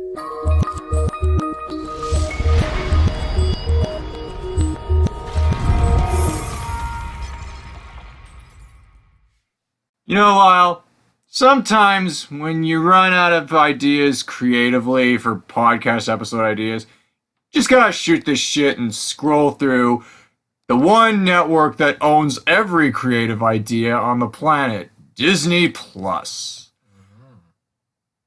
You know, Lyle, sometimes when you run out of ideas creatively for podcast episode ideas, just gotta shoot this shit and scroll through the one network that owns every creative idea on the planet, Disney Plus.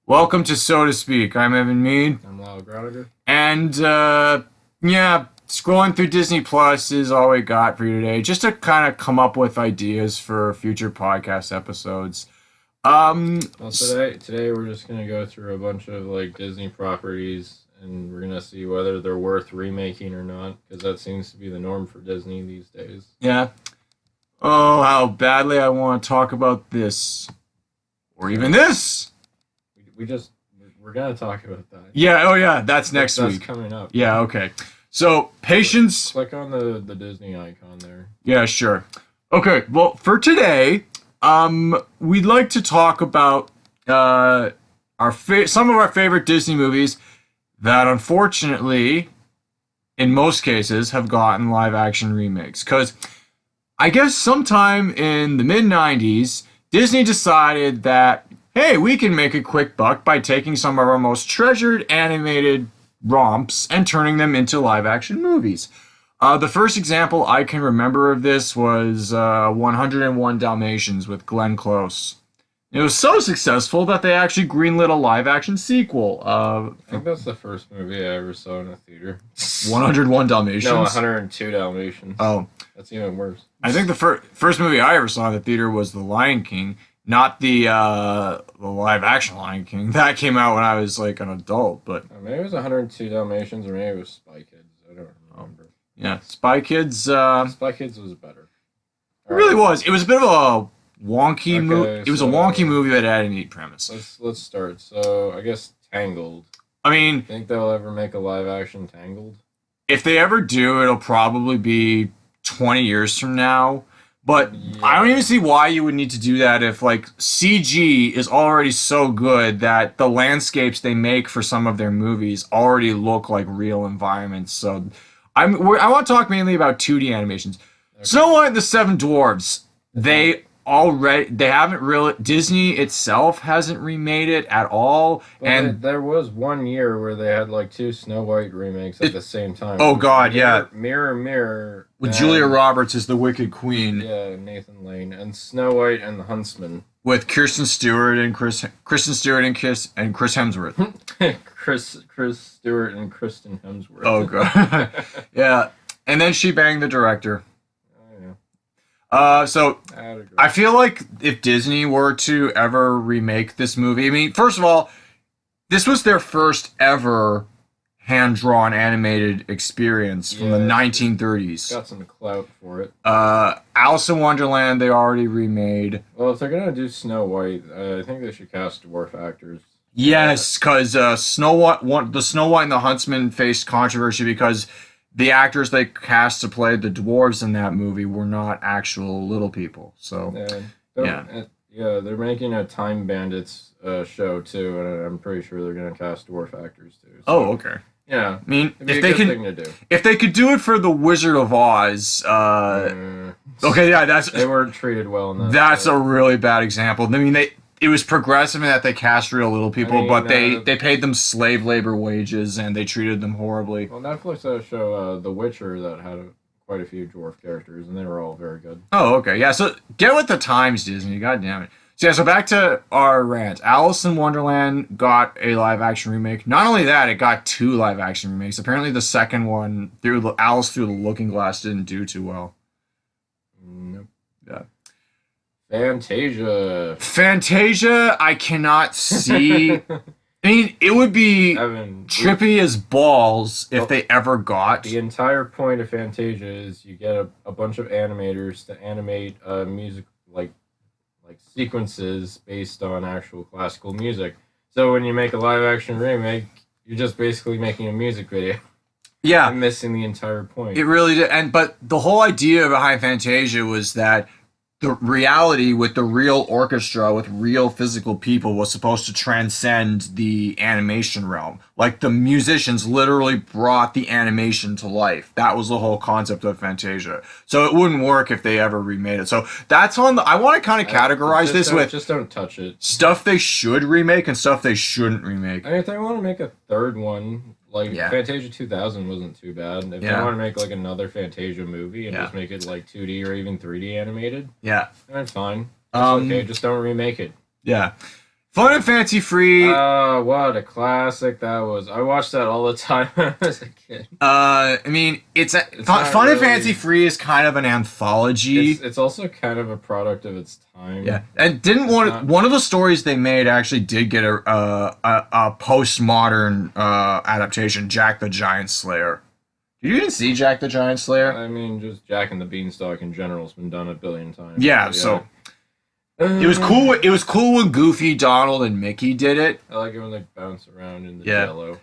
Welcome to So to Speak. I'm Evan Mead. I'm Lyle Groninger. And, scrolling through Disney Plus is all we got for you today, just to kind of come up with ideas for future podcast episodes. Well, today we're just gonna go through a bunch of like Disney properties, and we're gonna see whether they're worth remaking or not, because that seems to be the norm for Disney these days. Yeah. Oh, how badly I want to talk about this, or even this. We're gonna talk about that. Yeah. Oh, yeah. That's next week. That's coming up. Yeah. Okay. So, patience. Click on the Disney icon there. Yeah, sure. Okay, well, for today, we'd like to talk about some of our favorite Disney movies that, unfortunately, in most cases, have gotten live-action remakes. Because I guess sometime in the mid-90s, Disney decided that, hey, we can make a quick buck by taking some of our most treasured animated romps and turning them into live-action movies. The first example I can remember of this was 101 Dalmatians with Glenn Close. It was so successful that they actually greenlit a live-action sequel. I think that's the first movie I ever saw in a theater. 101 Dalmatians? No, 102 Dalmatians. Oh. That's even worse. I think the first movie I ever saw in the theater was The Lion King, not the live-action Lion King. That came out when I was like an adult, but maybe it was 102 Dalmatians, or maybe it was Spy Kids. I don't remember. Yeah, Spy Kids. Spy Kids was better. It really was. It was a bit of a wonky movie. It was a wonky movie that had a neat premise. Let's start. So I guess Tangled. I mean, think they'll ever make a live-action Tangled? If they ever do, it'll probably be 20 years from now. But yeah. I don't even see why you would need to do that if, like, CG is already so good that the landscapes they make for some of their movies already look like real environments. So I want to talk mainly about 2D animations. Okay. Snow White and the Seven Dwarfs, they haven't really, Disney itself hasn't remade it at all. But and there was one year where they had like 2 Snow White remakes at the same time. Oh God, yeah. Mirror. With Julia Roberts as the Wicked Queen. Yeah, Nathan Lane. And Snow White and the Huntsman. With Kristen Stewart and Chris Hemsworth. Chris Stewart and Kristen Hemsworth. Oh God. Yeah. And then she banged the director. So I feel like if Disney were to ever remake this movie, I mean, first of all, this was their first ever hand-drawn animated experience from the 1930s. Got some clout for it. Alice in Wonderland, they already remade. Well, if they're gonna do Snow White, I think they should cast dwarf actors. Yes, because the Snow White and the Huntsman faced controversy because the actors they cast to play the dwarves in that movie were not actual little people. So they're making a Time Bandits show too, and I'm pretty sure they're gonna cast dwarf actors too. So, oh, okay. Yeah, I mean, if they could do it for the Wizard of Oz, okay, yeah, they weren't treated well in that. That's a really bad example. I mean, it was progressive in that they cast real little people, but they paid them slave labor wages and they treated them horribly. Well, Netflix had a show, The Witcher, that had quite a few dwarf characters, and they were all very good. Oh, okay, yeah. So get with the times, Disney. God damn it. So yeah, so back to our rant. Alice in Wonderland got a live-action remake. Not only that, it got 2 live-action remakes. Apparently the second one, Alice Through the Looking Glass, didn't do too well. Nope. Yeah. Fantasia, I cannot see. I mean, it would be trippy as balls if they ever got. The entire point of Fantasia is you get a bunch of animators to animate music like sequences based on actual classical music. So when you make a live action remake, you're just basically making a music video. Yeah, I'm missing the entire point. It really did. But the whole idea behind Fantasia was that the reality with the real orchestra with real physical people was supposed to transcend the animation realm. Like the musicians literally brought the animation to life. That was the whole concept of Fantasia. So it wouldn't work if they ever remade it. So that's on the. I want to kind of categorize this with just don't touch it. stuff they should remake and stuff they shouldn't remake. I mean, if they want to make a third one, like Yeah. Fantasia 2000 wasn't too bad. If they Yeah. want to make like another Fantasia movie and Yeah. just make it like 2D or even 3D animated, Yeah. then fine. That's okay. Just don't remake it. Yeah. Fun and fancy free. What a classic that was. I watched that all the time when I was a kid. I mean, it's not Fun and really- Fancy Free is kind of an anthology. It's also kind of a product of its time. Yeah, and didn't one of the stories they made actually did get a postmodern adaptation, Jack the Giant Slayer. Did you even see Jack the Giant Slayer? I mean, just Jack and the Beanstalk in general has been done a billion times. Yeah, But so it was cool. It was cool when Goofy, Donald, and Mickey did it. I like it when they bounce around in the Yeah. Jello.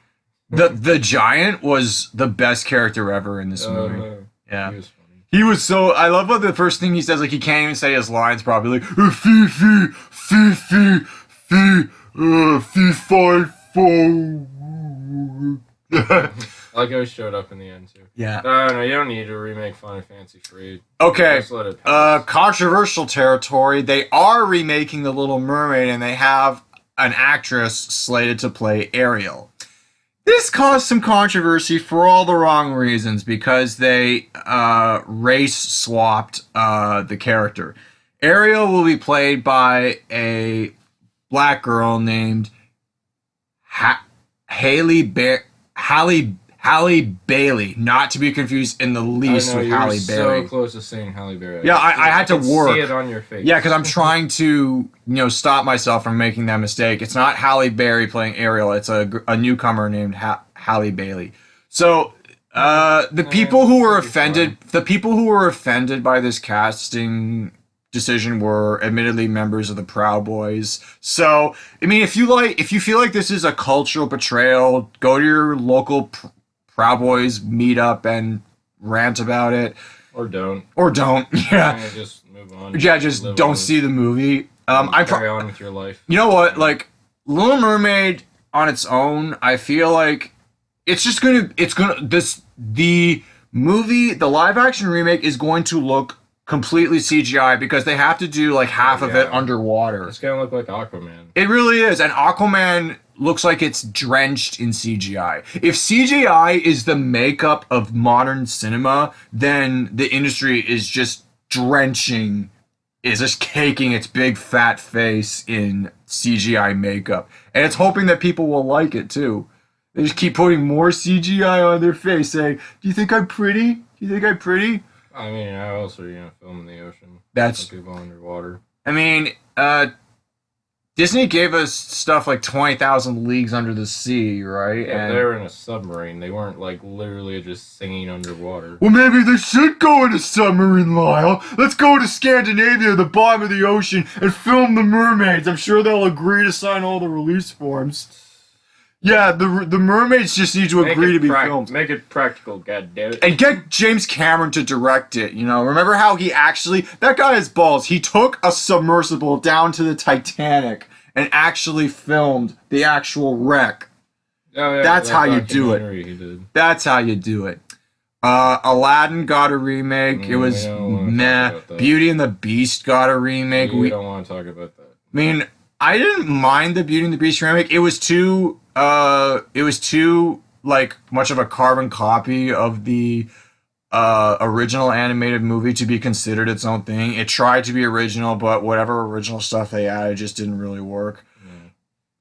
The giant was the best character ever in this movie. Yeah. He was funny. He was so. I love what the first thing he says. Like he can't even say his lines properly. Like fee fee fee fee fee fee fi fo. I like how he showed up in the end too. Yeah. No, you don't need to remake Fun and Fancy Free. Okay. Just let it pass. Controversial territory. They are remaking The Little Mermaid, and they have an actress slated to play Ariel. This caused some controversy for all the wrong reasons because they race swapped the character. Ariel will be played by a black girl named Halle Bailey, not to be confused in the least I know, with you were Halle Berry. so close to saying Halle Berry. Yeah, I had to can work. See it on your face. Yeah, because I'm trying to, stop myself from making that mistake. It's not Halle Berry playing Ariel. It's a newcomer named Halle Bailey. So the people who were offended by this casting decision were admittedly members of the Proud Boys. So I mean, if you feel like this is a cultural betrayal, go to your local Proud Boys meetup and rant about it. Or don't. Yeah. Just move on. Yeah, just Live don't on. see the movie. Carry on with your life. You know what? Like Little Mermaid on its own, I feel like the live action remake is going to look completely CGI because they have to do like half of it underwater. It's gonna look like Aquaman. It really is, and Aquaman looks like it's drenched in CGI. If CGI is the makeup of modern cinema, then the industry is just caking its big fat face in CGI makeup. And it's hoping that people will like it too. They just keep putting more CGI on their face saying, "Do you think I'm pretty? Do you think I'm pretty?" I mean, how else are you gonna film in the ocean? That's People underwater. I mean, Disney gave us stuff like 20,000 Leagues Under the Sea, right? Yeah, they were in a submarine. They weren't like literally just singing underwater. Well, maybe they should go in a submarine, Lyle. Let's go to Scandinavia, the bottom of the ocean, and film the mermaids. I'm sure they'll agree to sign all the release forms. Yeah, the mermaids just need to agree to be filmed. Make it practical, goddammit. And get James Cameron to direct it, Remember how that guy has balls. He took a submersible down to the Titanic and actually filmed the actual wreck. Oh, yeah, That's that how you do it. documentary he did. That's how you do it. Aladdin got a remake. It was we don't wanna meh. talk about that. Beauty and the Beast got a remake. We don't want to talk about that. I mean, I didn't mind the Beauty and the Beast remake. It was too like much of a carbon copy of the original animated movie to be considered its own thing. It tried to be original, but whatever original stuff they added just didn't really work.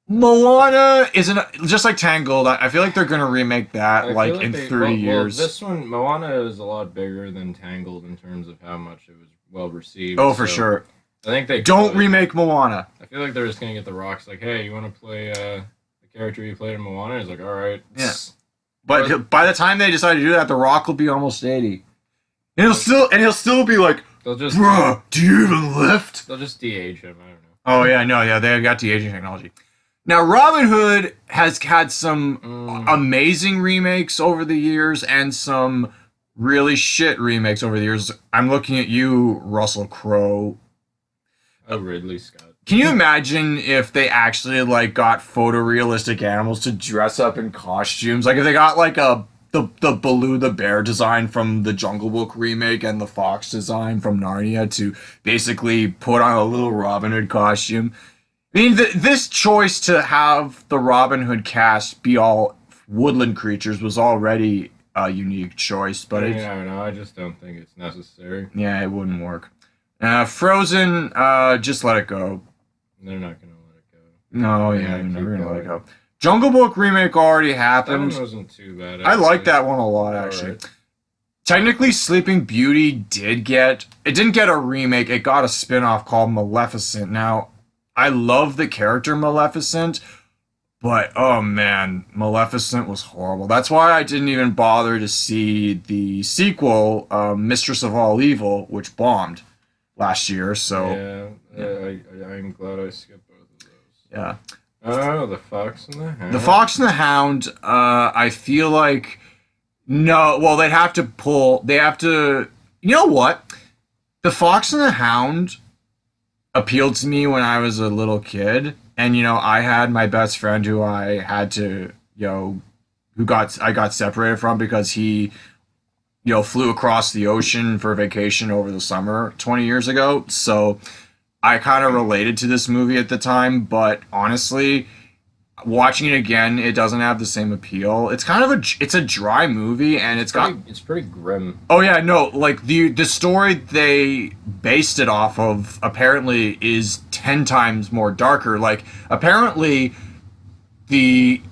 Moana isn't just like Tangled. I feel like they're gonna remake that in 30 years. Well, this one, Moana, is a lot bigger than Tangled in terms of how much it was well received. Oh, for sure. I think they don't remake Moana. I feel like they're just gonna get the rocks. Like, hey, you want to play the character you played in Moana? He's like, all right. Yeah. But by the time they decide to do that, The Rock will be almost 80, and he'll still be like, bruh, do you even lift? They'll just de-age him. I don't know. Oh yeah, no, yeah, they've got de-aging technology. Now, Robin Hood has had some amazing remakes over the years and some really shit remakes over the years. I'm looking at you, Russell Crowe. Oh, Ridley Scott. Can you imagine if they actually like got photorealistic animals to dress up in costumes? Like if they got like the Baloo the bear design from the Jungle Book remake and the fox design from Narnia to basically put on a little Robin Hood costume. I mean, this choice to have the Robin Hood cast be all woodland creatures was already a unique choice, but I don't know. I just don't think it's necessary. yeah, it wouldn't work. Frozen, just let it go. They're not gonna let it go. No, yeah, you're never gonna let it go. Jungle Book remake already That happened. one wasn't too bad. I like that one a lot, actually. Right. Technically, Sleeping Beauty didn't get a remake. It got a spin-off called Maleficent. Now, I love the character Maleficent, but oh man, Maleficent was horrible. That's why I didn't even bother to see the sequel, Mistress of All Evil, which bombed last year. So I'm glad I skipped both of those. yeah. Oh, The Fox and the Hound. The Fox and the Hound, I feel like no, well, they have to, you know what? The Fox and the Hound appealed to me when I was a little kid, and I had my best friend who I had to, I got separated from because he flew across the ocean for vacation over the summer 20 years ago. So I kind of related to this movie at the time, but honestly, watching it again, it doesn't have the same appeal. It's kind of it's a dry movie, and it's pretty grim. Oh yeah, no, like the story they based it off of apparently is 10 times more darker. Like apparently the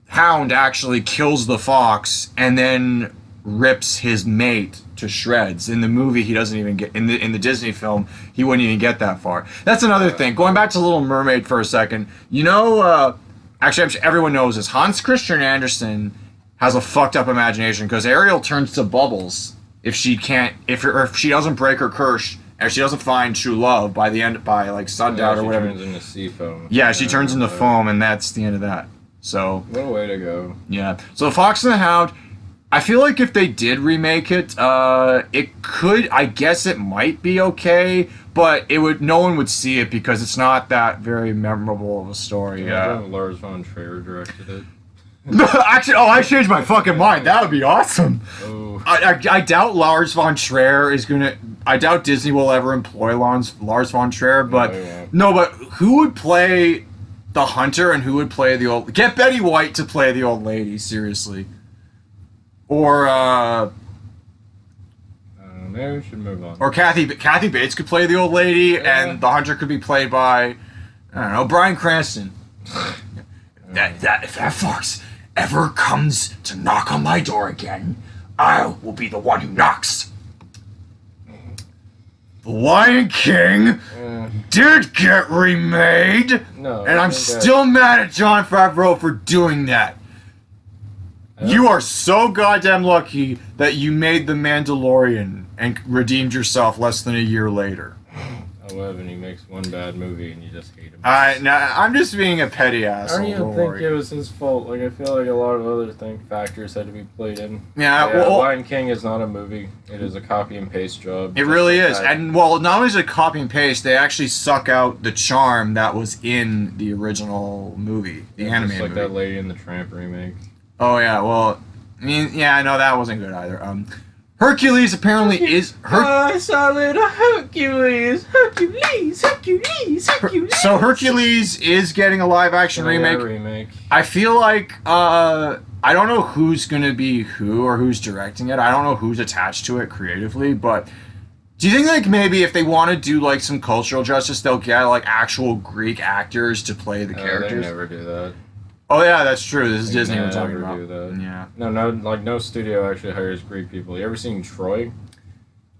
hound actually kills the fox and then rips his mate to shreds. In the movie, he doesn't even get in the Disney film. He wouldn't even get that far. That's another thing. Going back to Little Mermaid for a second, actually, everyone knows this. Hans Christian Andersen has a fucked up imagination because Ariel turns to bubbles if she doesn't break her curse, and if she doesn't find true love by like sundown or whatever. She turns into sea foam. Yeah, she turns into foam, and that's the end of that. So what a way to go. Yeah. So The Fox and the Hound, I feel like if they did remake it, it could. I guess it might be okay, but no one would see it because it's not that very memorable of a story. Yeah. Lars von Trier directed it. Actually, I changed my fucking mind. That would be awesome. Oh. I doubt Lars von Trier is gonna. I doubt Disney will ever employ Lars von Trier, but but who would play the hunter and who would play the old? Get Betty White to play the old lady. Seriously. Or maybe we should move on. Or Kathy Bates could play the old lady, and the hunter could be played by, I don't know, Bryan Cranston. If that fox ever comes to knock on my door again, I will be the one who knocks. The Lion King did get remade, and I'm still mad at Jon Favreau for doing that. You are so goddamn lucky that you made The Mandalorian and redeemed yourself less than a year later. 11, he makes one bad movie and you just hate him. I'm just being a petty asshole. I don't even think it was his fault. Like, I feel like a lot of other factors had to be played in. Yeah, well, Lion King is not a movie. It is a copy and paste job. It really is. And, not only is it copy and paste, they actually suck out the charm that was in the original movie, the animated movie. Just like that Lady and the Tramp remake. Oh, yeah, well, I mean, yeah, no, that wasn't good either. Hercules apparently is... I saw little Hercules! So Hercules is getting a live-action remake. I feel like, I don't know who's going to be who or who's directing it. I don't know who's attached to it creatively, but... Do you think, like, maybe if they want to do, like, some cultural justice, they'll get, like, actual Greek actors to play the characters? They never do that. Oh yeah, that's true. This is Disney we're talking about. Do that. Yeah. No studio actually hires Greek people. You ever seen Troy?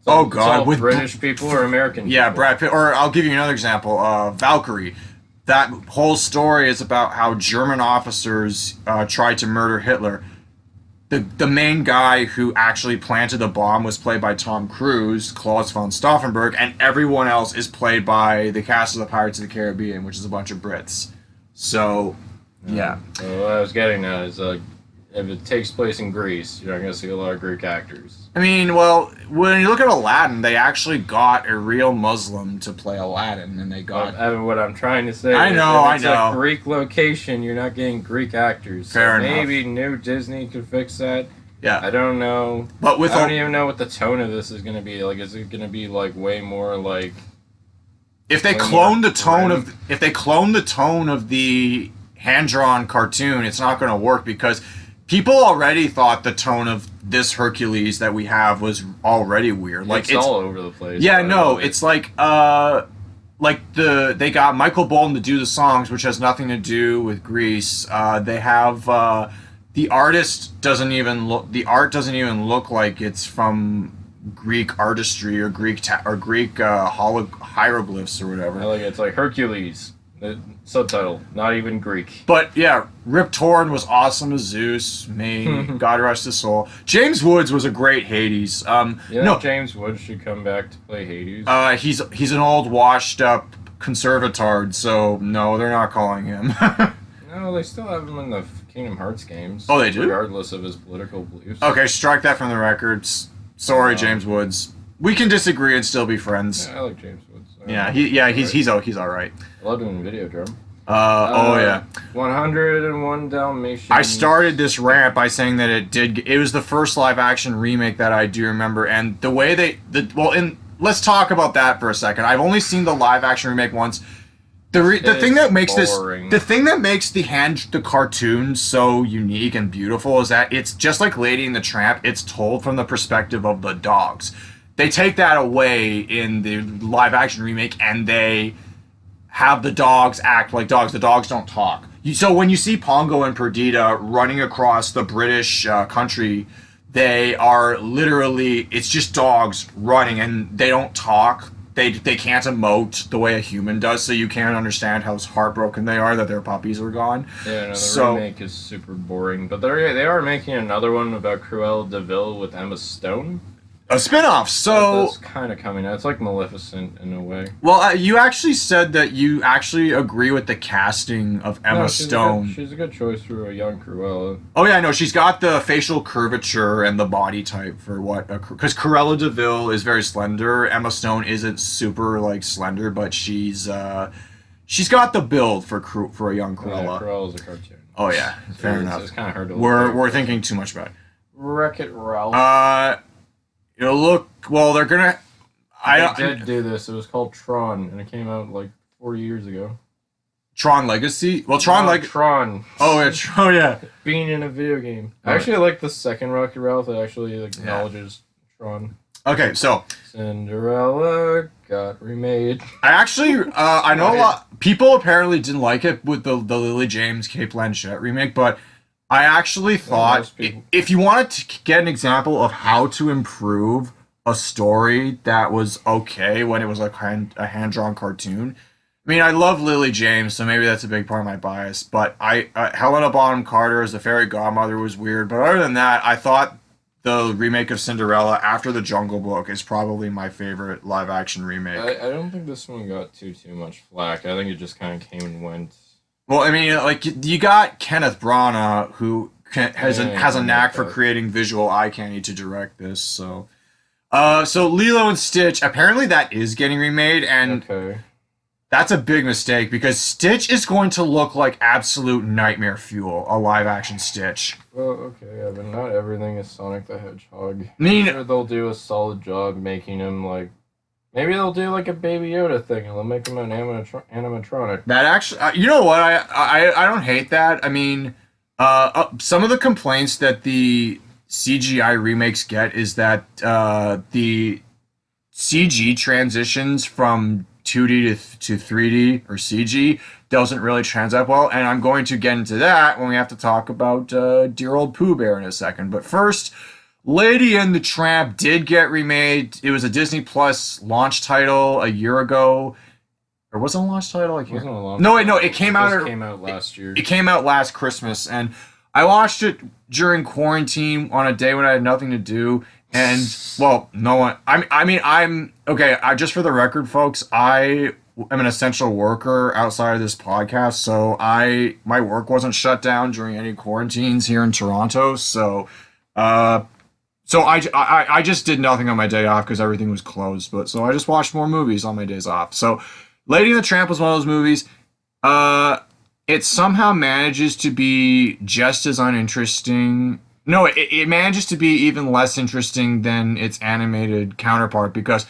Oh God, with British people or American? Yeah, people? Brad Pitt. Or I'll give you another example. Valkyrie. That whole story is about how German officers tried to murder Hitler. The main guy who actually planted the bomb was played by Tom Cruise, Klaus von Stauffenberg, and everyone else is played by the cast of the Pirates of the Caribbean, which is a bunch of Brits. So. Yeah. So what I was getting at is if it takes place in Greece, you're not going to see a lot of Greek actors. I mean, well, when you look at Aladdin, they actually got a real Muslim to play Aladdin, and they got. What I'm trying to say I is know, if it's I know. a Greek location, you're not getting Greek actors. Fair So enough. maybe New Disney could fix that. Yeah. I don't know. But with I don't even know what the tone of this is going to be. Like, is it going to be like way more like? If they clone the tone of the hand-drawn cartoon, it's not going to work because people already thought the tone of this Hercules that we have was already weird. Like It's all over the place. Yeah, no, it's like they got Michael Bolton to do the songs, which has nothing to do with Greece. They have the art doesn't even look like it's from Greek artistry or Greek hieroglyphs or whatever. I like it. It's like Hercules. The subtitle, not even Greek. But yeah, Rip Torn was awesome as Zeus. May God rest his soul. James Woods was a great Hades. No, James Woods should come back to play Hades. He's an old washed up conservatard, so no, they're not calling him. No, they still have him in the Kingdom Hearts games. Oh, they do? Regardless of his political beliefs. Okay, strike that from the records. Sorry, James Woods. We can disagree and still be friends. Yeah, I like James Woods. He's all right. I loved him in Videodrome. Oh yeah. 101 Dalmatians. I started this rant by saying that it was the first live action remake that I do remember, and the way let's talk about that for a second. I've only seen the live action remake once. The thing that makes the cartoon so unique and beautiful is that it's just like Lady and the Tramp. It's told from the perspective of the dogs. They take that away in the live action remake, and they have the dogs act like dogs. The dogs don't talk. So when you see Pongo and Perdita running across the British country, they are literally, it's just dogs running, and they don't talk. They can't emote the way a human does, so you can't understand how heartbroken they are that their puppies are gone. Yeah, no, the remake is super boring. But they are making another one about Cruella de Vil with Emma Stone. A spin-off, so... That's kind of coming out. It's like Maleficent in a way. Well, you actually said that you actually agree with the casting of Emma Stone. She's a good choice for a young Cruella. Oh yeah, no, she's got the facial curvature and the body type for what... Because Cruella de Vil is very slender. Emma Stone isn't super, like, slender, but she's got the build for a young Cruella. Yeah, Cruella's a cartoon. Oh yeah, fair enough. It's kind of hard to We're thinking too much about it. Wreck-It Ralph. It'll look... Well, they're gonna... They did do this. It was called Tron, and it came out like 4 years ago. Tron Legacy? Well, Tron... Oh, yeah. Being in a video game. I actually like the second Wreck-It Ralph that actually acknowledges Tron. Okay, so... Cinderella got remade. I actually... I know a lot... People apparently didn't like it with the Lily James, Cate Blanchett remake, but... I actually thought if you wanted to get an example of how to improve a story that was okay when it was like a hand-drawn cartoon, I mean, I love Lily James, so maybe that's a big part of my bias, but Helena Bonham Carter as the fairy godmother was weird, but other than that, I thought the remake of Cinderella after The Jungle Book is probably my favorite live-action remake. I don't think this one got too much flack. I think it just kind of came and went. Well, I mean, like, you got Kenneth Branagh, who has a knack for creating visual eye candy to direct this, so... So Lilo and Stitch, apparently that is getting remade, and that's a big mistake, because Stitch is going to look like absolute nightmare fuel, a live-action Stitch. Well, okay, yeah, but not everything is Sonic the Hedgehog. I mean... I'm sure they'll do a solid job making him, like... Maybe they'll do like a Baby Yoda thing, and they'll make him an animatronic. That actually, you know what? I don't hate that. I mean, some of the complaints that the CGI remakes get is that the CG transitions from 2D to 3D or CG doesn't really translate well, and I'm going to get into that when we have to talk about dear old Pooh Bear in a second. But first. Lady and the Tramp did get remade. It was a Disney Plus launch title a year ago. Or was it a launch title? I can't. It came out. It came out last year. It came out last Christmas, and I watched it during quarantine on a day when I had nothing to do. And well, no one. I mean, I'm okay. Just for the record, folks, I am an essential worker outside of this podcast, so my work wasn't shut down during any quarantines here in Toronto. Uh, I just did nothing on my day off because everything was closed. But so I just watched more movies on my days off. So Lady and the Tramp was one of those movies. It somehow manages to be just as uninteresting. No, it manages to be even less interesting than its animated counterpart because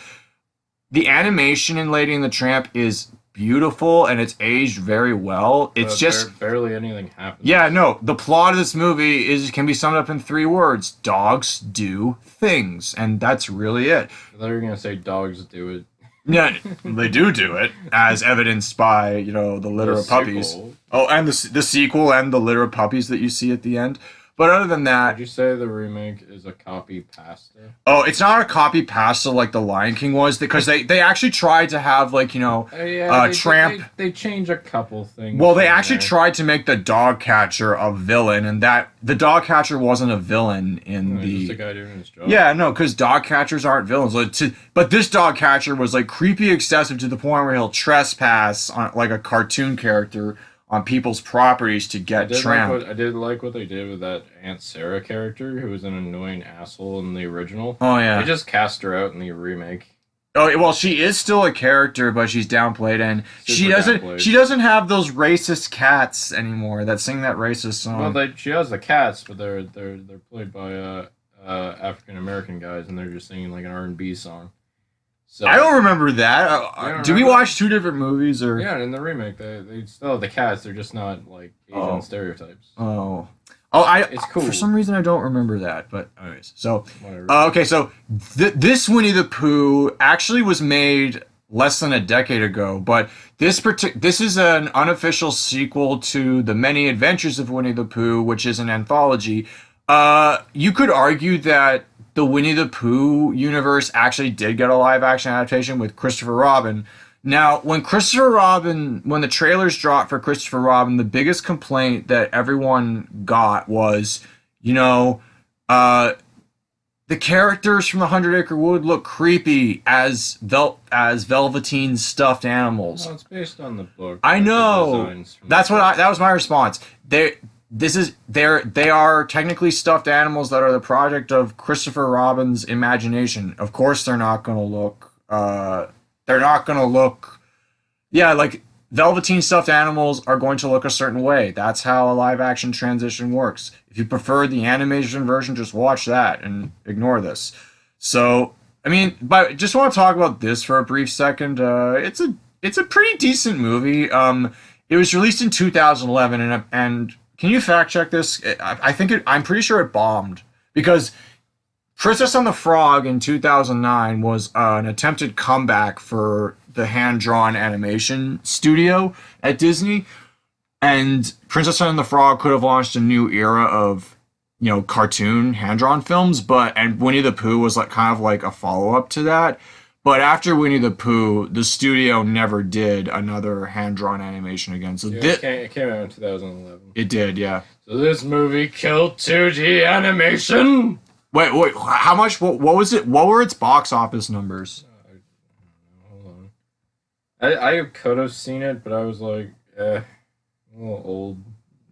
the animation in Lady and the Tramp is beautiful and it's aged very well. It's just barely anything happens. yeah, no. The plot of this movie is can be summed up in three words: dogs do things, and that's really it. I thought you were gonna say dogs do it. Yeah, they do it, as evidenced by the litter of puppies. Sequel. Oh, and the sequel and the litter of puppies that you see at the end. But other than that, Would you say the remake is a copy pasta? oh, it's not a copy pasta like the Lion King was because they actually tried to have Tramp. They change a couple things. Well, they in actually there. tried to make the dog catcher a villain, and that the dog catcher wasn't a villain in No, he's the. just a guy doing his job. Yeah, no, because dog catchers aren't villains. But this dog catcher was like creepy excessive to the point where he'll trespass on like a cartoon character on people's properties to get Tramp. I did like what they did with that Aunt Sarah character, who was an annoying asshole in the original. Oh yeah. They just cast her out in the remake. Oh well, she is still a character, but she's downplayed, and Super downplayed. she doesn't have those racist cats anymore that sing that racist song. Well, she has the cats, but they're played by African American guys, and they're just singing like an R&B song. So I don't remember that. don't Do we remember? watch two different movies or? yeah, in the remake, they still have the cats. They're just not like Asian Oh. stereotypes. Oh, It's cool. For some reason, I don't remember that. But anyways, so Whatever. okay, so this Winnie the Pooh actually was made less than a decade ago, but this is an unofficial sequel to The Many Adventures of Winnie the Pooh, which is an anthology. You could argue that the Winnie the Pooh universe actually did get a live action adaptation with Christopher Robin. Now, when the trailers dropped for Christopher Robin, the biggest complaint that everyone got was, the characters from the 100-Acre Wood look creepy as velveteen stuffed animals. Well, it's based on the book. I like, the know. designs from That the book. was my response. They are technically stuffed animals that are the project of Christopher Robin's imagination. Of course, they're not going to look. Yeah, like velveteen stuffed animals are going to look a certain way. That's how a live action transition works. If you prefer the animation version, just watch that and ignore this. So, I mean, but just want to talk about this for a brief second. It's a pretty decent movie. It was released in 2011, and can you fact check this? I'm pretty sure it bombed because Princess and the Frog in 2009 was an attempted comeback for the hand-drawn animation studio at Disney, and Princess and the Frog could have launched a new era of cartoon hand-drawn films, and Winnie the Pooh was kind of like a follow-up to that. But after Winnie the Pooh, the studio never did another hand-drawn animation again. So Yeah, it came out in 2011. it did, yeah. So this movie killed 2D animation. Wait, how much? What was it? What were its box office numbers? Hold on. I could have seen it, but I was like, a little old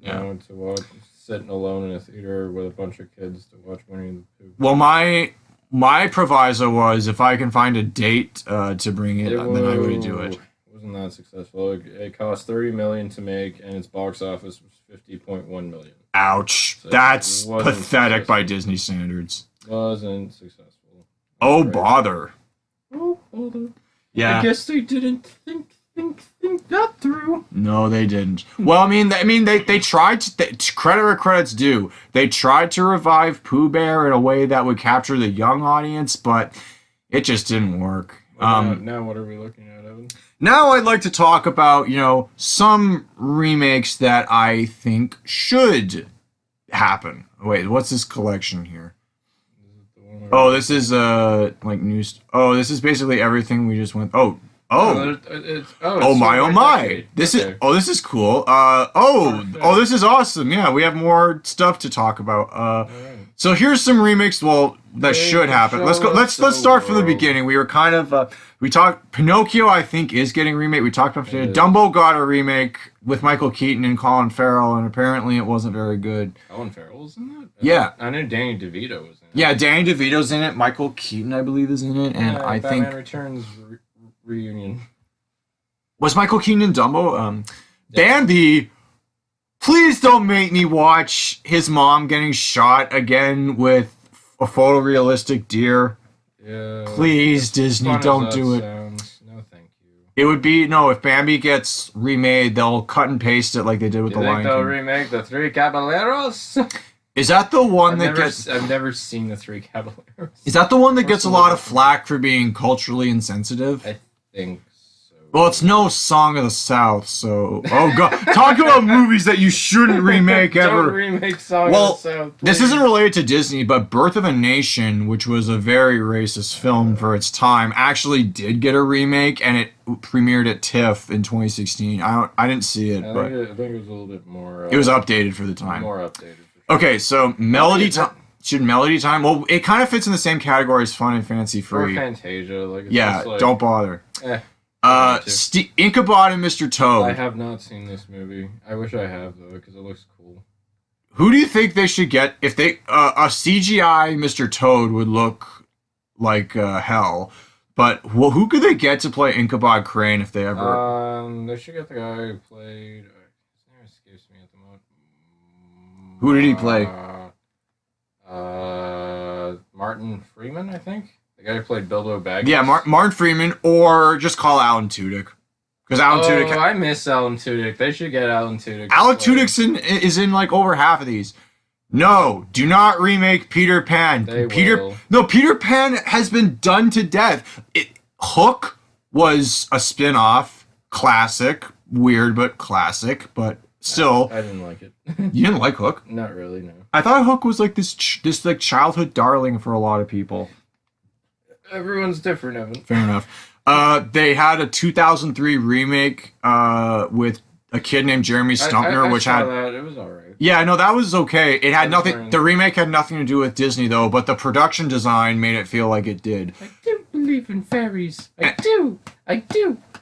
now to watch. Sitting alone in a theater with a bunch of kids to watch Winnie the Pooh. Well, my proviso was if I can find a date to bring it, then I would do it. It wasn't that successful. It cost $30 million to make, and its box office was $50.1 million. Ouch. So That's it wasn't pathetic by successful. Disney standards. Wasn't successful. Oh, Right. bother. Oh, hold on. Yeah. I guess they didn't think that through. No, they didn't. Well, I mean, they tried to, credit where credit's due. They tried to revive Pooh Bear in a way that would capture the young audience, but it just didn't work. Now what are we looking at, Evan? Now I'd like to talk about, some remakes that I think should happen. Wait, what's this collection here? Is it the one Oh, this is news. Oh, this is basically everything we just went. Oh, Oh. It's Oh my, oh by my! decade. This Okay. this is cool. This is awesome. Yeah, we have more stuff to talk about. Alright. So here's some remakes. Well, that should happen. Let's go. Let's start from the beginning. We were kind of we talked Pinocchio. I think is getting remade. We talked about today. Dumbo got a remake with Michael Keaton and Colin Farrell, and apparently it wasn't very good. Colin Farrell's in that? Yeah. I knew Danny DeVito was in it. Yeah, Danny DeVito's in it. Michael Keaton, I believe, is in it, and I Batman think Returns reunion. was Michael Keaton in Dumbo. Bambi. Please don't make me watch his mom getting shot again with a photorealistic deer. Yeah. Please, Disney, don't do it. No, thank you. It would be no. If Bambi gets remade, they'll cut and paste it like they did with Do you the think Lion they'll King. remake the Three Caballeros? Is that the one that gets? I've never seen the Three Caballeros. Is that the one that gets a lot of flack for being culturally insensitive? I think so. Well, it's no Song of the South, so oh god, talk about movies that you shouldn't remake ever. Don't remake Song of the South. This isn't related to Disney, but Birth of a Nation, which was a very racist film for its time, actually did get a remake, and it premiered at TIFF in 2016. I didn't see it, but I think it was a little bit more. it was updated for the time. More updated. Okay, so Melody Time. Should Melody Time? Well, it kind of fits in the same category as Fun and Fancy Free. Or Fantasia, like it's Yeah, just like, don't bother. Eh. Ichabod and Mr. Toad. I have not seen this movie. I wish I have though, because it looks cool. Who do you think they should get if they a CGI Mr. Toad would look like hell? But who could they get to play Ichabod Crane if they ever? They should get the guy who played. His name escapes me at the moment. Who did he play? Martin Freeman, I think. The guy who played Bilbo Baggins. Yeah, Martin Freeman, or just call Alan Tudyk. Because Alan Tudyk. I miss Alan Tudyk. They should get Alan Tudyk. Alan Tudyk is in like over half of these. No, do not remake Peter Pan. Will. No, Peter Pan has been done to death. Hook was a spin-off, classic, weird but classic, but still. I didn't like it. You didn't like Hook? Not really, no. I thought Hook was like this like childhood darling for a lot of people. Everyone's different, Evan. Fair enough. They had a 2003 remake with a kid named Jeremy Stumpner, which had that. It was alright. Yeah, no, that was okay. It had nothing. The remake had nothing to do with Disney though, but the production design made it feel like it did. I do believe in fairies. I do.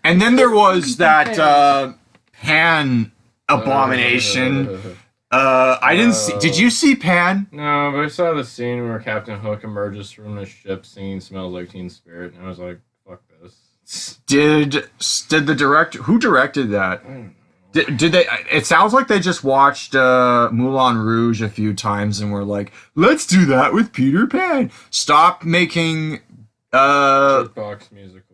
And then there was that Pan abomination. I didn't see. Did you see Pan? No, but I saw the scene where Captain Hook emerges from the ship singing "Smells Like Teen Spirit," and I was like, "Fuck this." Did the director? Who directed that? I don't know. Did they? It sounds like they just watched Moulin Rouge a few times and were like, "Let's do that with Peter Pan." Stop making Jukebox musicals.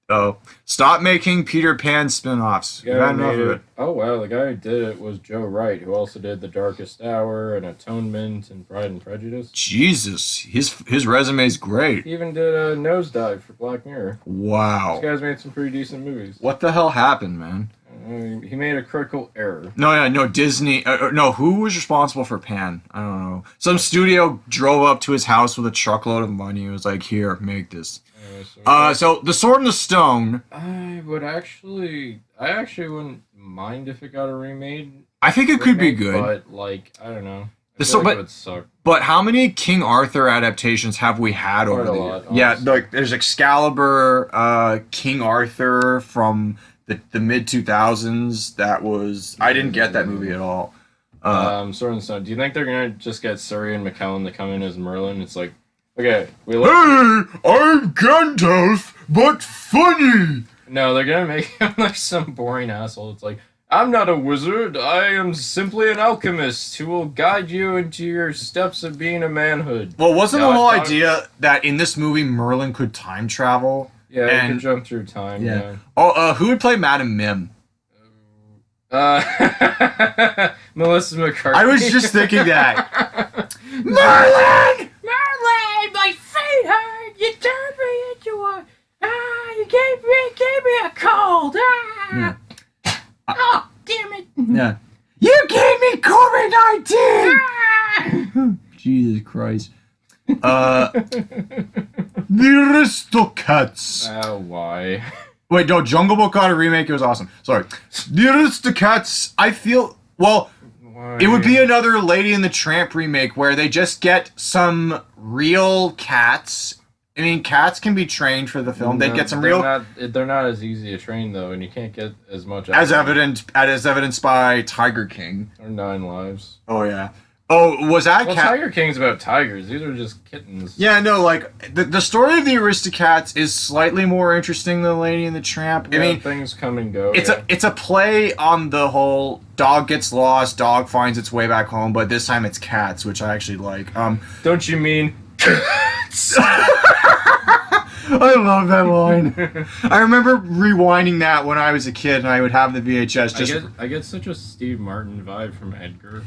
Oh, stop making Peter Pan spin-offs. You've had enough of it. Oh wow, the guy who did it was Joe Wright, who also did The Darkest Hour and Atonement and Pride and Prejudice. Jesus, his resume's great. He even did a Nosedive for Black Mirror. Wow. This guy's made some pretty decent movies. What the hell happened, man? He made a critical error. No, Disney. No, who was responsible for Pan? I don't know. Some studio drove up to his house with a truckload of money. It was like, here, make this. So The Sword and the Stone. I actually wouldn't mind if it got a remade. I think it could be good. But, like, I don't know. It would suck. But how many King Arthur adaptations have we had over the years? Yeah, like there's Excalibur, King Arthur from the mid 2000s. That was I didn't get that movie at all. Sword and Stone. Do you think they're gonna just get Surrey and McKellen to come in as Merlin? It's like, okay, hey, I'm Gandalf, but funny. No, they're gonna make him like some boring asshole. It's like, I'm not a wizard. I am simply an alchemist who will guide you into your steps of being a manhood. Well, wasn't the whole idea that in this movie Merlin could time travel? Yeah, he could jump through time. Yeah. Oh, who would play Madame Mim? Melissa McCarthy. I was just thinking that. Merlin! Merlin, my feet hurt. You turned me into a. You gave me a cold. Yeah. Oh, damn it. Yeah. You gave me COVID-19! Jesus Christ. The Aristocats. Why? Wait, no, Jungle Book got a remake. It was awesome. Sorry. The Aristocats, I feel... Well, Why? it would be another Lady and the Tramp remake where they just get some real cats. I mean, cats can be trained for the film. They'd get some real... They're not as easy to train, though, and you can't get as much... As evidenced by Tiger King. Or 9 Lives. Oh, yeah. Oh, was that Well, Tiger King's about tigers. These are just kittens. Yeah, no, like, the story of the Aristocats is slightly more interesting than Lady and the Tramp. Yeah, I mean, things come and go. it's a play on the whole dog gets lost, dog finds its way back home, but this time it's cats, which I actually like. Don't you mean... I love that line. I remember rewinding that when I was a kid, and I would have the VHS. I get such a Steve Martin vibe from Edgar.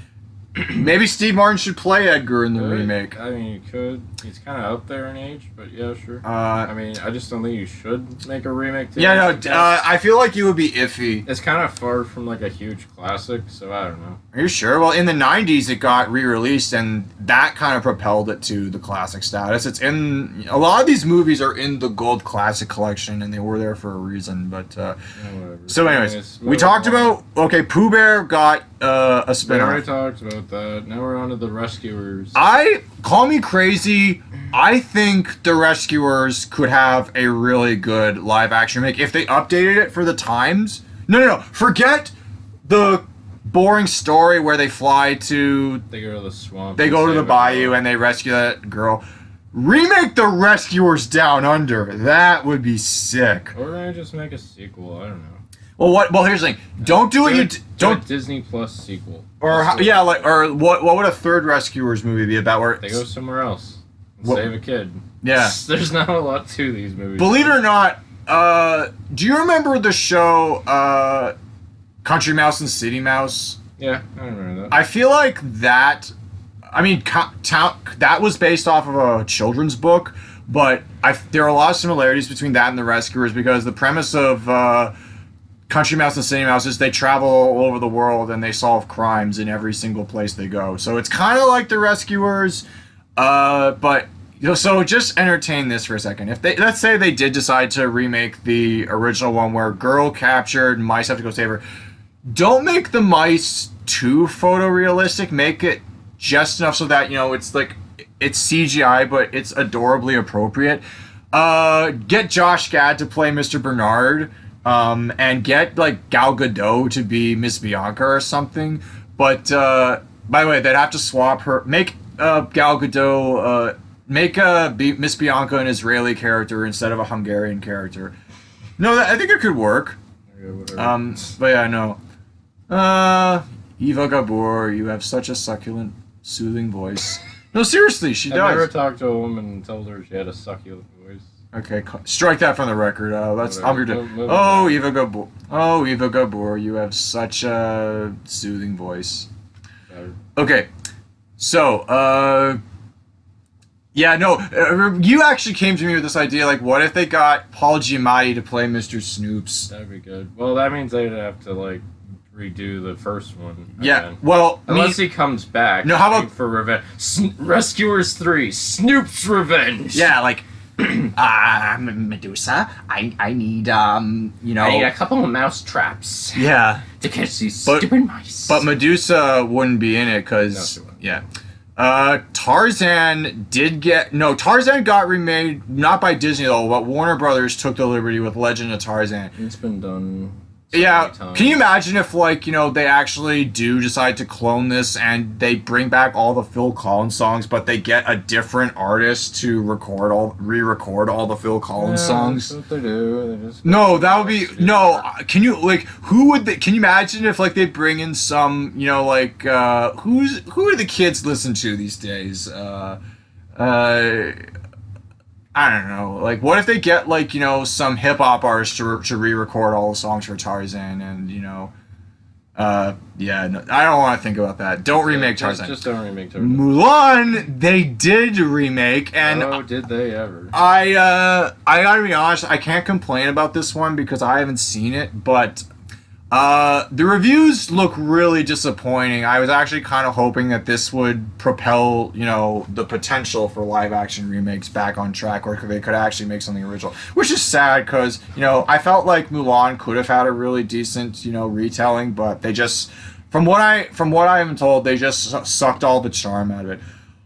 Maybe Steve Martin should play Edgar in the remake. I mean, you could. He's kind of out there in age, but yeah, sure. I mean, I just don't think you should make a remake. Yeah, no, I feel like you would be iffy. It's kind of far from like a huge classic, so I don't know. Are you sure? Well, in the 90s, it got re-released, and that kind of propelled it to the classic status. It's in... A lot of these movies are in the Gold Classic Collection, and they were there for a reason, but... Whatever. So anyways, we talked about... Okay, Pooh Bear got a We spin-off. already talked about that. Now we're on to the Rescuers. Call me crazy, I think the Rescuers could have a really good live-action remake if they updated it for the times. No. Forget the boring story where they fly to... They go to the swamp. They go to the bayou and they rescue that girl. Remake the Rescuers Down Under. That would be sick. Or I just make a sequel. I don't know. Well, here's the thing. Don't do what you don't. A Disney Plus sequel. What would a third Rescuers movie be about? Where they go somewhere else and What- save a kid. Yeah. There's not a lot to these movies. Believe it or not, do you remember the show Country Mouse and City Mouse? Yeah, I remember that. I feel like that. I mean, that was based off of a children's book, but there are a lot of similarities between that and the Rescuers because the premise of Country Mouse and City Mouse is they travel all over the world and they solve crimes in every single place they go. So it's kind of like the Rescuers, but so just entertain this for a second. If let's say they did decide to remake the original one where girl captured, mice have to go save her. Don't make the mice too photorealistic. Make it just enough so that it's like it's CGI, but it's adorably appropriate. Get Josh Gad to play Mr. Bernard. And get like Gal Gadot to be Miss Bianca or something. But by the way, they'd have to swap her. Make Gal Gadot make Miss Bianca an Israeli character instead of a Hungarian character. No, I think it could work. Okay, whatever. But yeah, no. Eva Gabor, you have such a succulent, soothing voice. No, seriously, she does. I've never talked to a woman and told her she had a succulent voice. Okay, strike that from the record. Let's. I'm Whatever. gonna. Move Oh, on. Eva Gabor. Oh, Eva Gabor, you have such a soothing voice. Better. Okay, so yeah, no, you actually came to me with this idea. Like, what if they got Paul Giamatti to play Mr. Snoops? That'd be good. Well, that means they'd have to like redo the first one. Yeah. again. Well, Unless he comes back. No, how about- for revenge? Rescuers 3, Snoop's Revenge. yeah, like. Medusa, I need I need a couple of mouse traps Yeah. to catch these But- stupid mice. But Medusa wouldn't be in it No, because she wouldn't. yeah. Tarzan Tarzan got remade not by Disney though, but Warner Brothers took the liberty with Legend of Tarzan. It's been done. so Yeah, many times. can you imagine if they actually do decide to clone this and they bring back all the Phil Collins songs, but they get a different artist to re-record all the Phil Collins songs? That's what they do. They just No, that would be no. Can you can you imagine if they bring in some who do the kids listen to these days? I don't know. Like, what if they get some hip hop artists to re-record all the songs for Tarzan and yeah, no, I don't want to think about that. Don't remake Tarzan. Just don't remake Tarzan. Mulan, they did remake, and Oh, did they ever? I gotta be honest, I can't complain about this one because I haven't seen it, but The reviews look really disappointing. I was actually kind of hoping that this would propel, the potential for live action remakes back on track, or they could actually make something original. Which is sad because, I felt like Mulan could have had a really decent, retelling, but they just, from what I am told, they just sucked all the charm out of it.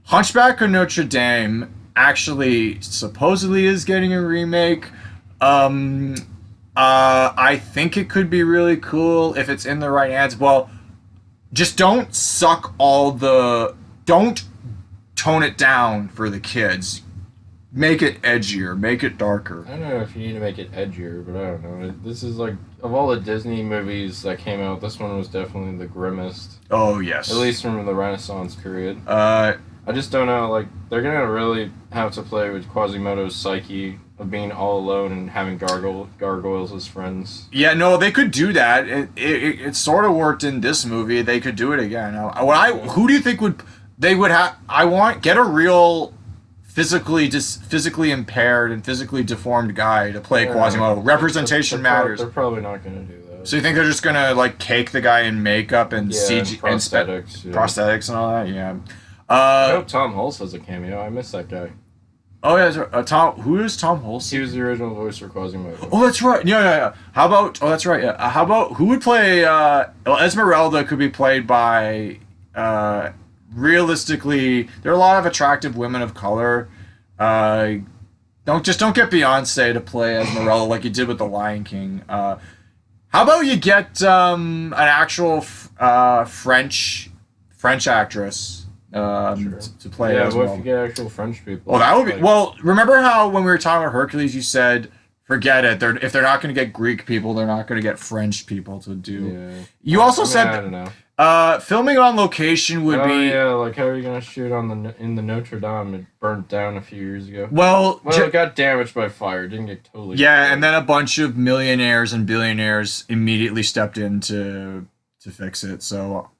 Hunchback of Notre Dame actually supposedly is getting a remake. I think it could be really cool if it's in the right hands. Well, just don't don't tone it down for the kids. Make it edgier, make it darker. I don't know if you need to make it edgier, but I don't know. This is like, of all the Disney movies that came out, this one was definitely the grimmest. Oh, yes. At least from the Renaissance period. I just don't know, like, they're gonna really have to play with Quasimodo's psyche of being all alone and having gargoyles as friends. Yeah, no, they could do that. It sort of worked in this movie. They could do it again. Who do you think they would have? Get a real physically impaired and physically deformed guy to play Quasimodo. Representation matters. They're probably not gonna do that. So you think they're just gonna like cake the guy in makeup and CG and prosthetics, prosthetics and all that? Yeah. I hope Tom Hulce has a cameo. I miss that guy. Oh yeah, Who is Tom Hulce? He was the original voice for Quasimodo. Oh, that's right. Yeah. How about? Oh, that's right. Yeah. How about who would play? Esmeralda could be played by. Realistically, there are a lot of attractive women of color. Don't get Beyonce to play Esmeralda like you did with The Lion King. How about you get an actual French actress? Sure. To play. Yeah, as what well. if you get actual French people? Well, that would be. Well, remember how when we were talking about Hercules, you said, "Forget it. If they're not going to get Greek people, they're not going to get French people to do." Yeah. You also said I don't know. filming on location would be. Yeah, like how are you going to shoot in the Notre Dame? It burnt down a few years ago. Well, it got damaged by fire. It didn't get totally. Yeah, destroyed. And then a bunch of millionaires and billionaires immediately stepped in to fix it. So.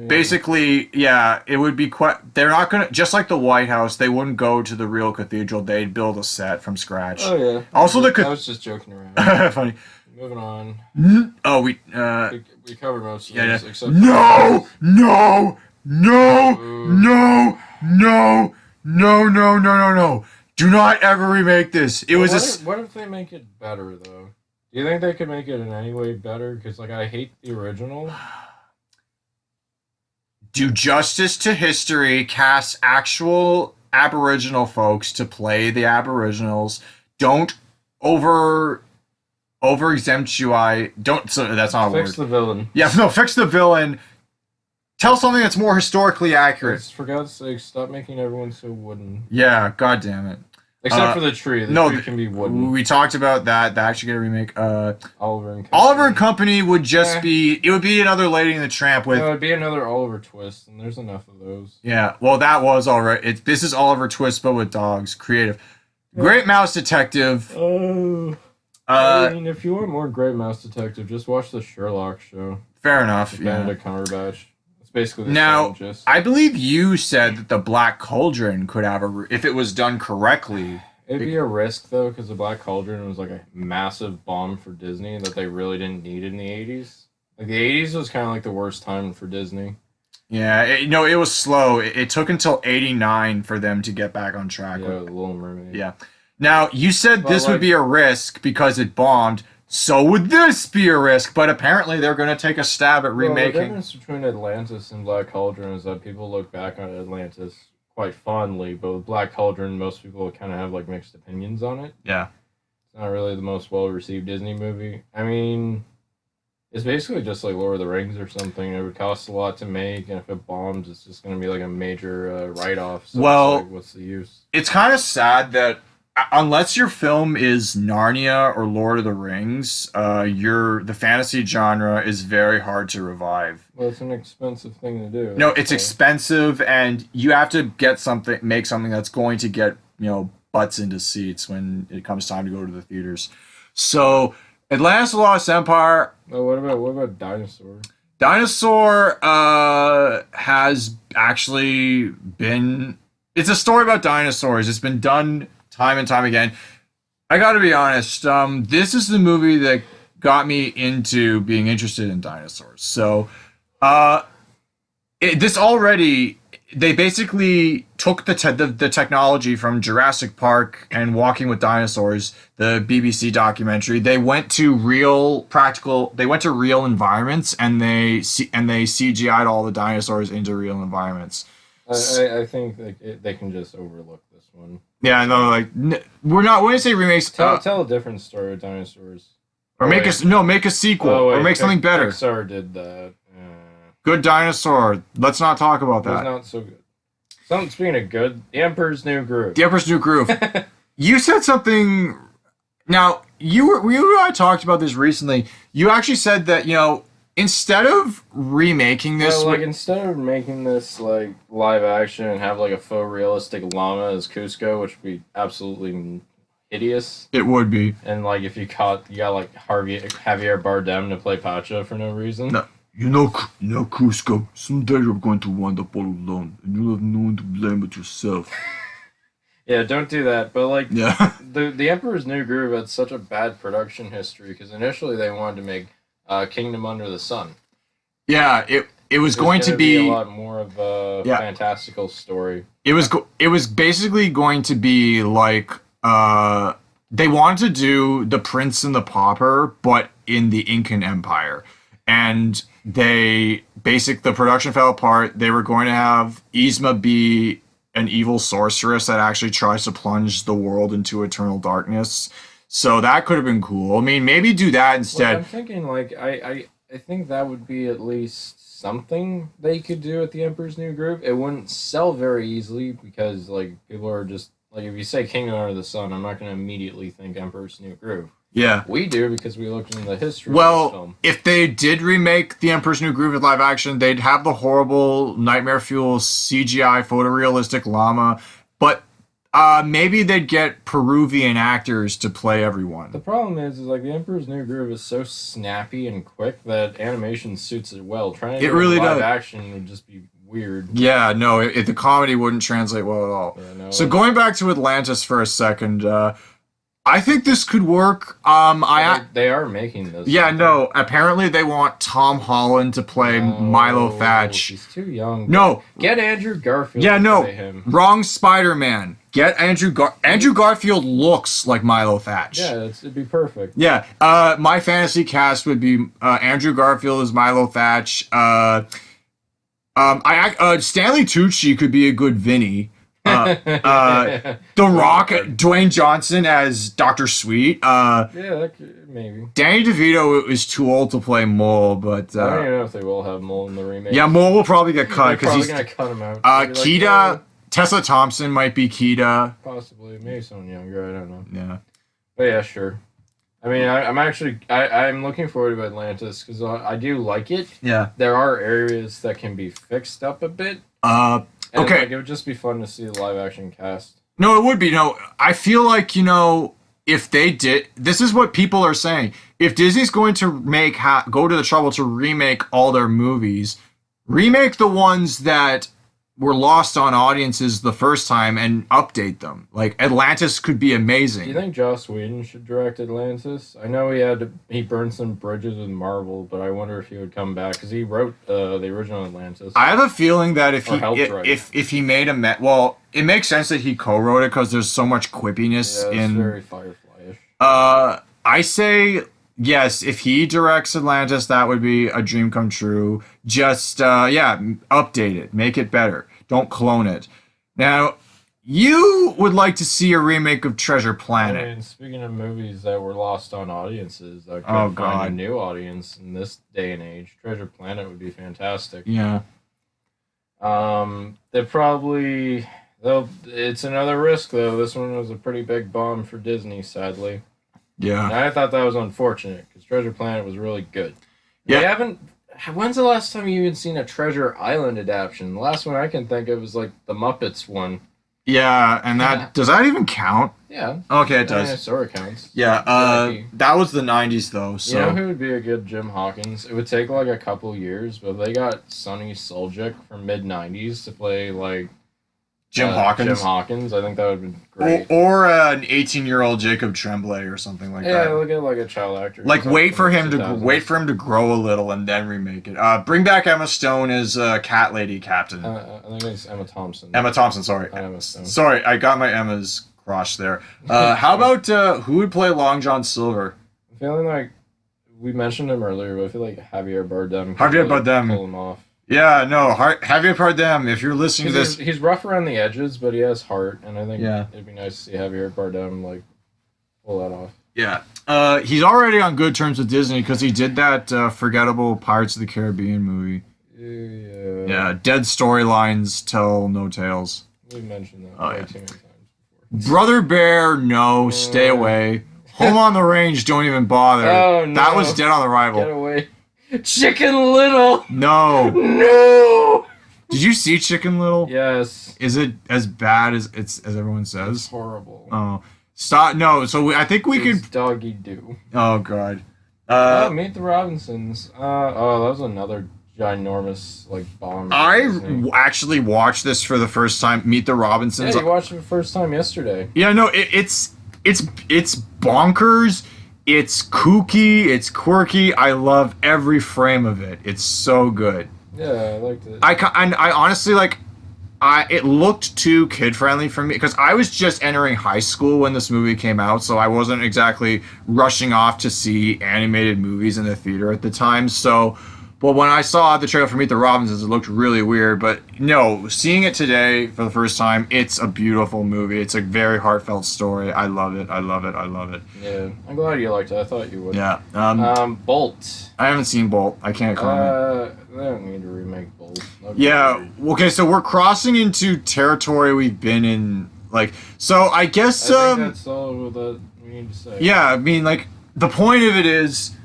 Basically, yeah, it would be quite. They're not gonna, just like the White House. They wouldn't go to the real cathedral. They'd build a set from scratch. Oh yeah. Also, I was just joking around. Funny. Moving on. Oh, we covered most of this. Except no. Do not ever remake this. What if they make it better though? Do you think they could make it in any way better? Because like I hate the original. Do justice to history, cast actual Aboriginal folks to play the Aboriginals. Don't over exemptui. Don't. So that's not a word. Fix the villain. Yeah, no, fix the villain. Tell something that's more historically accurate. For God's sake, stop making everyone so wooden. Yeah, god damn it. Except for the tree. The tree can be wooden. We talked about that. They actually get a remake. Oliver and Company would just be. It would be another Lady and the Tramp with. No, it'd be another Oliver Twist, and there's enough of those. Yeah, well, that was alright. This is Oliver Twist, but with dogs. Creative. Great Mouse Detective. Oh. I mean, if you want more Great Mouse Detective, just watch the Sherlock show. Fair enough. Benedict Cumberbatch. It's basically the now, same gist. I believe you said that the Black Cauldron could have if it was done correctly. It'd be a risk though, because the Black Cauldron was like a massive bomb for Disney that they really didn't need in the 80s. Like the 80s was kind of like the worst time for Disney. Yeah, it was slow. It took until 89 for them to get back on track. Yeah, The Little Mermaid. Yeah. Now, you said this would be a risk because it bombed. So would this be a risk? But apparently they're going to take a stab at remaking. The difference between Atlantis and Black Cauldron is that people look back on Atlantis quite fondly, but with Black Cauldron, most people kind of have like mixed opinions on it. Yeah. It's not really the most well-received Disney movie. I mean, it's basically just like Lord of the Rings or something. It would cost a lot to make, and if it bombs, it's just going to be like a major write-off. So well, it's like, what's the use? It's kind of sad that unless your film is Narnia or Lord of the Rings, the fantasy genre is very hard to revive. Well, it's an expensive thing to do. No, it's expensive, and you have to make something that's going to get butts into seats when it comes time to go to the theaters. So, Atlantis: The Lost Empire. Oh, what about Dinosaur? Dinosaur has actually been. It's a story about dinosaurs. It's been done time and time again. I gotta be honest, this is the movie that got me into being interested in dinosaurs. So, this already they basically took the technology from Jurassic Park and Walking with Dinosaurs, the BBC documentary. They went to real environments, and they CGI'd all the dinosaurs into real environments. I think they can just overlook this one. Yeah, no, like we're not. When I say remakes, Tell a different story of dinosaurs. or make a sequel, or make something better. Pixar did that. Good Dinosaur. Let's not talk about It was that. not so good. Speaking of good, The Emperor's New Groove. The Emperor's New Groove. You said something. Now you and I talked about this recently. You actually said that instead of remaking this, Well, like instead of making this like live action and have like a faux realistic llama as Cusco, which would be absolutely hideous. it would be. And like if you got like Javier Bardem to play Pacha for no reason. No. Cusco, someday you're going to wind up all alone, and you'll have no one to blame but yourself. Yeah, don't do that. But like, Yeah. the Emperor's New Groove had such a bad production history because initially they wanted to make Kingdom Under the Sun. Yeah, it was going to be be a lot more of a fantastical story. It was basically going to be like they wanted to do The Prince and the Pauper, but in the Incan Empire, and the production fell apart. They were going to have Yzma be an evil sorceress that actually tries to plunge the world into eternal darkness. So that could have been cool. I mean, maybe do that instead. Well, I'm thinking like I think that would be at least something they could do at the Emperor's New Groove. It wouldn't sell very easily because like people are just like if you say Kingdom Under the Sun, I'm not going to immediately think Emperor's New Groove. Yeah. We do because we looked into the history of this film. If they did remake The Emperor's New Groove with live action, they'd have the horrible nightmare fuel CGI photorealistic llama, but maybe they'd get Peruvian actors to play everyone. The problem is like The Emperor's New Groove is so snappy and quick that animation suits it well. Trying to do live action would just be weird. Yeah, no, the comedy wouldn't translate well at all. Yeah, no, so going back to Atlantis for a second, I think this could work. They are making this. Yeah, no. Apparently, they want Tom Holland to play Milo Thatch. He's too young. No, get Andrew Garfield. Yeah, to play him. Wrong Spider-Man. Get Andrew Garfield looks like Milo Thatch. Yeah, it'd be perfect. Yeah. My fantasy cast would be Andrew Garfield as Milo Thatch. Stanley Tucci could be a good Vinny. The Rock, Dwayne Johnson as Dr. Sweet. Yeah, that could, maybe. Danny DeVito is too old to play Mole, but I don't even know if they will have Mole in the remake. Yeah, Mole will probably get cut because he's gonna cut him out. Keita, Tessa Thompson might be Keita. Possibly, maybe someone younger. I don't know. Yeah, but yeah, sure. I mean, I'm looking forward to Atlantis because I do like it. Yeah, there are areas that can be fixed up a bit. And okay. Like, it would just be fun to see the live action cast. No, it would be. No, I feel like, if they did, this is what people are saying. If Disney's going to go to the trouble to remake all their movies, remake the ones that were lost on audiences the first time and update them. Like Atlantis could be amazing. Do you think Joss Whedon should direct Atlantis? I know he burned some bridges with Marvel, but I wonder if he would come back because he wrote the original Atlantis. I have a feeling that if he made it makes sense that he co-wrote it because there's so much quippiness in. Very Firefly-ish. I say yes. If he directs Atlantis, that would be a dream come true. Just update it, make it better. Don't clone it. Now, you would like to see a remake of Treasure Planet. I mean, speaking of movies that were lost on audiences, that could find a new audience in this day and age, Treasure Planet would be fantastic. Yeah. It's another risk though. This one was a pretty big bomb for Disney, sadly. Yeah. And I thought that was unfortunate because Treasure Planet was really good. Yeah. When's the last time you even seen a Treasure Island adaptation? The last one I can think of is like the Muppets one. Yeah, and does that even count? Yeah. Okay, it does. Yeah, sort of counts. Yeah, that was the 90s though, so. You know who would be a good Jim Hawkins? It would take like a couple years, but they got Sonny Suljic from mid-90s to play like Jim Hawkins. Jim Hawkins. I think that would have been great. Or an 18-year-old Jacob Tremblay or something like that. Yeah, look at like a child actor. Like wait for him to grow a little and then remake it. Bring back Emma Stone as Cat Lady Captain. I think it's Emma Thompson. Emma Thompson, sorry. Emma Stone. Sorry, I got my Emmas crossed there. How about who would play Long John Silver? I'm feeling like we mentioned him earlier, but I feel like Javier Bardem. Pull him off. Yeah, no, Javier Bardem. If you're listening to this, he's rough around the edges, but he has heart, and I think it'd be nice to see Javier Bardem like pull that off. Yeah, he's already on good terms with Disney because he did that forgettable Pirates of the Caribbean movie. Yeah, dead storylines tell no tales. We've mentioned that way too many times before. Brother Bear, no, stay away. Home on the Range, don't even bother. Oh no, that was Dead on Arrival. Get away. Chicken Little! No. No! Did you see Chicken Little? Yes. Is it as bad as everyone says? It's horrible. Oh. Stop. No, so I think we could... Doggy do. Oh, God. Meet the Robinsons. That was another ginormous, like, bomb. I actually watched this for the first time, Meet the Robinsons. Yeah, you watched it for the first time yesterday. Yeah, no, it's bonkers. It's kooky, it's quirky. I love every frame of it. It's so good. Yeah, I liked it. I honestly it looked too kid friendly for me because I was just entering high school when this movie came out, so I wasn't exactly rushing off to see animated movies in the theater at the time. So, but when I saw the trailer for Meet the Robinsons, it looked really weird. But no, seeing it today for the first time, it's a beautiful movie. It's a very heartfelt story. I love it. I love it. I love it. Yeah, I'm glad you liked it. I thought you would. Yeah. Bolt. I haven't seen Bolt. I can't comment. They don't need to remake Bolt. Yeah. Okay, so we're crossing into territory we've been in. Like, so I guess. I think that's all that we need to say. Yeah, I mean, like, the point of it is.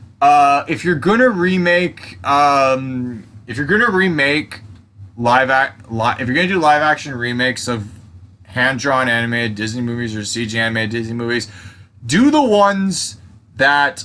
If you're gonna remake if you're gonna do live action remakes of hand drawn animated Disney movies or CG animated Disney movies, do the ones that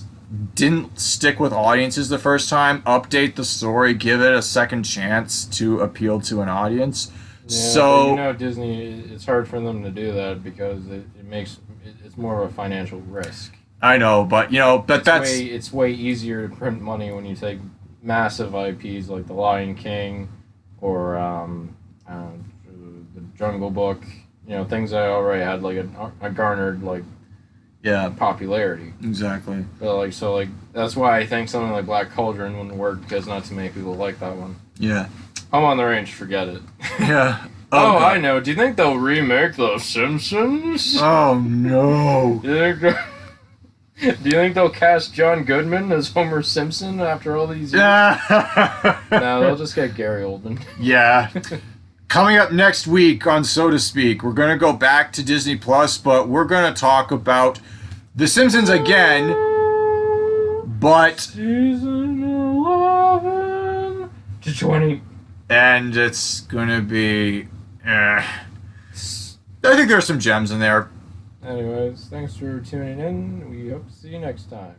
didn't stick with audiences the first time. Update the story, give it a second chance to appeal to an audience. Yeah, so but Disney, it's hard for them to do that because it's more of a financial risk. I know, but it's way easier to print money when you take massive IPs like The Lion King or The Jungle Book. Things that already had like a garnered like popularity. Exactly. But that's why I think something like Black Cauldron wouldn't work because not too many people like that one. Yeah. Home on the Range, forget it. Yeah. Oh, I know. Do you think they'll remake The Simpsons? Oh no. Do you think they'll cast John Goodman as Homer Simpson after all these years? No, they'll just get Gary Oldman. Yeah. Coming up next week on So to Speak, we're going to go back to Disney Plus, but we're going to talk about The Simpsons again, but... Season 11 to 20. And it's going to be... I think there's some gems in there. Anyways, thanks for tuning in. We hope to see you next time.